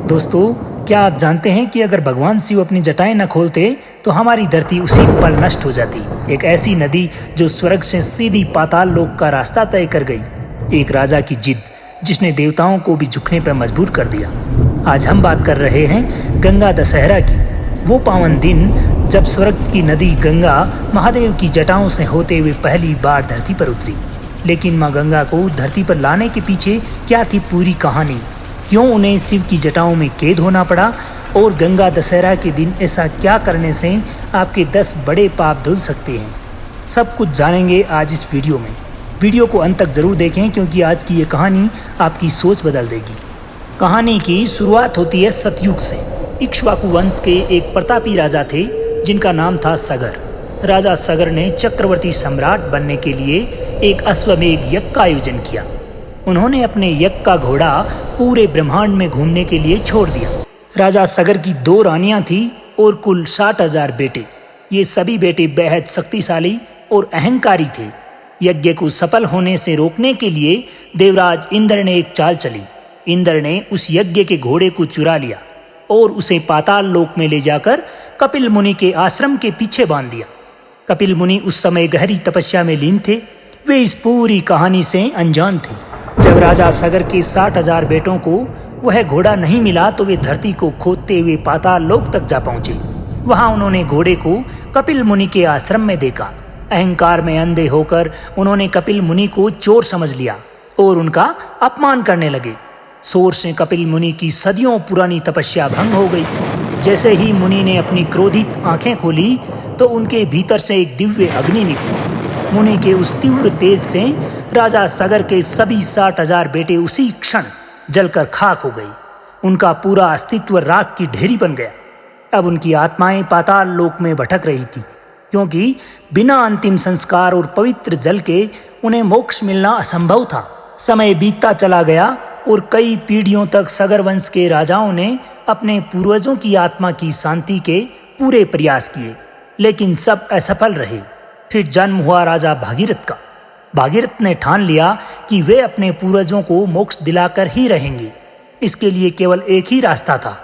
दोस्तों, क्या आप जानते हैं कि अगर भगवान शिव अपनी जटाएं न खोलते तो हमारी धरती उसी पल नष्ट हो जाती। एक ऐसी नदी जो स्वर्ग से सीधी पाताल लोक का रास्ता तय कर गई। एक राजा की जिद जिसने देवताओं को भी झुकने पर मजबूर कर दिया। आज हम बात कर रहे हैं गंगा दशहरा की। वो पावन दिन जब स्वर्ग की नदी गंगा महादेव की जटाओं से होते हुए पहली बार धरती पर उतरी। लेकिन माँ गंगा को धरती पर लाने के पीछे क्या थी पूरी कहानी? क्यों उन्हें शिव की जटाओं में कैद होना पड़ा? और गंगा दशहरा के दिन ऐसा क्या करने से आपके 10 बड़े पाप धुल सकते हैं? सब कुछ जानेंगे आज इस वीडियो में। वीडियो को अंत तक जरूर देखें क्योंकि आज की ये कहानी आपकी सोच बदल देगी। कहानी की शुरुआत होती है सतयुग से। इक्ष्वाकु वंश के एक प्रतापी राजा थे जिनका नाम था सगर। राजा सगर ने चक्रवर्ती सम्राट बनने के लिए एक अश्वमेध यज्ञ का आयोजन किया। उन्होंने अपने यज्ञ का घोड़ा पूरे ब्रह्मांड में घूमने के लिए छोड़ दिया। राजा सगर की 2 रानियां थी और कुल 60,000 बेटे। ये सभी बेटे बेहद शक्तिशाली और अहंकारी थे। यज्ञ को सफल होने से रोकने के लिए देवराज इंद्र ने एक चाल चली। इंद्र ने उस यज्ञ के घोड़े को चुरा लिया और उसे पाताल लोक में ले जाकर कपिल मुनि के आश्रम के पीछे बांध दिया। कपिल मुनि उस समय गहरी तपस्या में लीन थे। वे इस पूरी कहानी से अनजान थे। जब राजा सगर के 60,000 बेटों को वह घोड़ा नहीं मिला तो वे धरती को खोदते हुए पाताल लोक तक जा पहुंचे। वहां उन्होंने घोड़े को कपिल मुनि के आश्रम में देखा। अहंकार में अंधे होकर उन्होंने कपिल मुनि को चोर समझ लिया और उनका अपमान करने लगे। शोर से कपिल मुनि की सदियों पुरानी तपस्या भंग हो गई। जैसे ही मुनि ने अपनी क्रोधित आंखें खोली तो उनके भीतर से एक दिव्य अग्नि निकली। मुनि के उस तीव्र तेज से राजा सगर के सभी 60,000 बेटे उसी क्षण जलकर खाक हो गई। उनका पूरा अस्तित्व राख की ढेरी बन गया। अब उनकी आत्माएं पाताल लोक में भटक रही थी क्योंकि बिना अंतिम संस्कार और पवित्र जल के उन्हें मोक्ष मिलना असंभव था। समय बीतता चला गया और कई पीढ़ियों तक सगर वंश के राजाओं ने अपने पूर्वजों की आत्मा की शांति के पूरे प्रयास किए, लेकिन सब असफल रहे। फिर जन्म हुआ राजा भागीरथ का। भागीरथ ने ठान लिया कि वे अपने पूर्वजों को मोक्ष दिलाकर ही रहेंगे। इसके लिए केवल एक ही रास्ता था,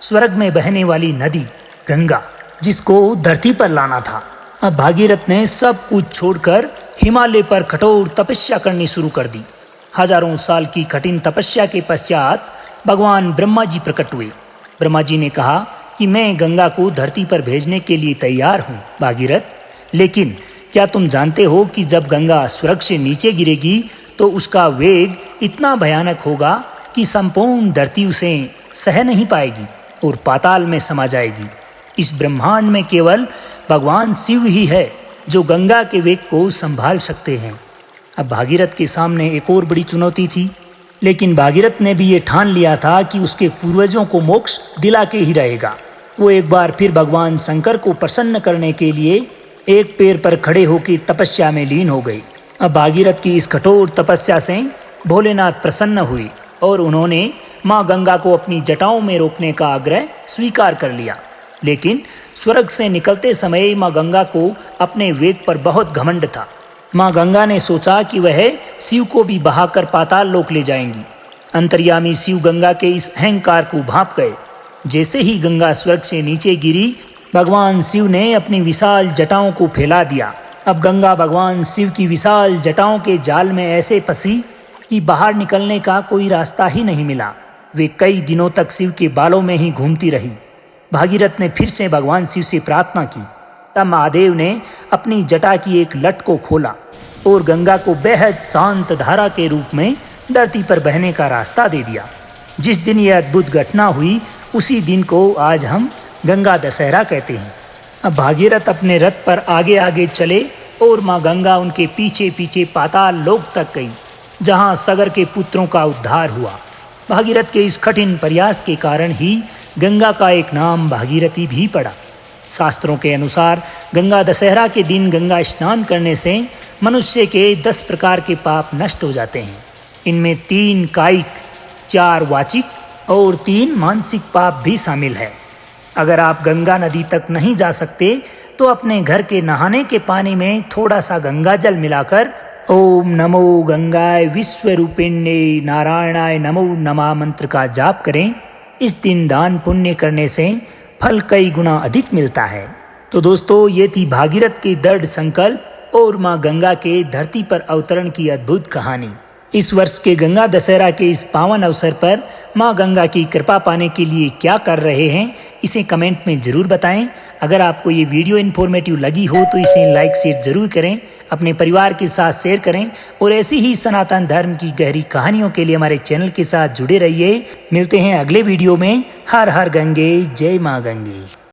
स्वर्ग में बहने वाली नदी गंगा, जिसको धरती पर लाना था। अब भागीरथ ने सब कुछ छोड़कर हिमालय पर कठोर तपस्या करनी शुरू कर दी। हजारों साल की कठिन तपस्या के पश्चात भगवान ब्रह्मा जी प्रकट हुए। ब्रह्मा जी ने कहा कि मैं गंगा को धरती पर भेजने के लिए तैयार हूँ भागीरथ, लेकिन क्या तुम जानते हो कि जब गंगा स्वर्ग से नीचे गिरेगी तो उसका वेग इतना भयानक होगा कि संपूर्ण धरती उसे सह नहीं पाएगी और पाताल में समा जाएगी। इस ब्रह्मांड में केवल भगवान शिव ही है जो गंगा के वेग को संभाल सकते हैं। अब भागीरथ के सामने एक और बड़ी चुनौती थी, लेकिन भागीरथ ने भी ये ठान लिया था कि उसके पूर्वजों को मोक्ष दिला के ही रहेगा। वो एक बार फिर भगवान शंकर को प्रसन्न करने के लिए एक पैर पर खड़े होकर तपस्या में लीन हो गए। अब भागीरथ की इस कठोर तपस्या से भोलेनाथ प्रसन्न हुए और उन्होंने माँ गंगा को अपनी जटाओं में रोकने का आग्रह स्वीकार कर लिया। लेकिन स्वर्ग से निकलते समय माँ गंगा को अपने वेग पर बहुत घमंड था। माँ गंगा ने सोचा कि वह शिव को भी बहाकर पाताल लोक ले जाएंगी। अंतर्यामी शिव गंगा के इस अहंकार को भांप गए। जैसे ही गंगा स्वर्ग से नीचे गिरी, भगवान शिव ने अपनी विशाल जटाओं को फैला दिया। अब गंगा भगवान शिव की विशाल जटाओं के जाल में ऐसे फंसी कि बाहर निकलने का कोई रास्ता ही नहीं मिला। वे कई दिनों तक शिव के बालों में ही घूमती रही। भागीरथ ने फिर से भगवान शिव से प्रार्थना की। तब महादेव ने अपनी जटा की एक लट को खोला और गंगा को बेहद शांत धारा के रूप में धरती पर बहने का रास्ता दे दिया। जिस दिन यह अद्भुत घटना हुई उसी दिन को आज हम गंगा दशहरा कहते हैं। अब भागीरथ अपने रथ पर आगे आगे चले और माँ गंगा उनके पीछे पीछे पाताल लोक तक गई, जहाँ सगर के पुत्रों का उद्धार हुआ। भागीरथ के इस कठिन प्रयास के कारण ही गंगा का एक नाम भागीरथी भी पड़ा। शास्त्रों के अनुसार गंगा दशहरा के दिन गंगा स्नान करने से मनुष्य के 10 प्रकार के पाप नष्ट हो जाते हैं। इनमें 3 कायिक, 4 वाचिक और 3 मानसिक पाप भी शामिल है। अगर आप गंगा नदी तक नहीं जा सकते तो अपने घर के नहाने के पानी में थोड़ा सा गंगा जल मिलाकर ओम नमो गंगाय विश्वरूपिण्ये नारायणाय नमो नमः मंत्र का जाप करें। इस दिन दान पुण्य करने से फल कई गुना अधिक मिलता है। तो दोस्तों, ये थी भागीरथ के दृढ़ संकल्प और माँ गंगा के धरती पर अवतरण की अद्भुत कहानी। इस वर्ष के गंगा दशहरा के इस पावन अवसर पर माँ गंगा की कृपा पाने के लिए क्या कर रहे हैं, इसे कमेंट में जरूर बताएं। अगर आपको ये वीडियो इन्फॉर्मेटिव लगी हो तो इसे लाइक शेयर जरूर करें, अपने परिवार के साथ शेयर करें और ऐसी ही सनातन धर्म की गहरी कहानियों के लिए हमारे चैनल के साथ जुड़े रहिए। मिलते हैं अगले वीडियो में। हर हर गंगे, जय माँ गंगे।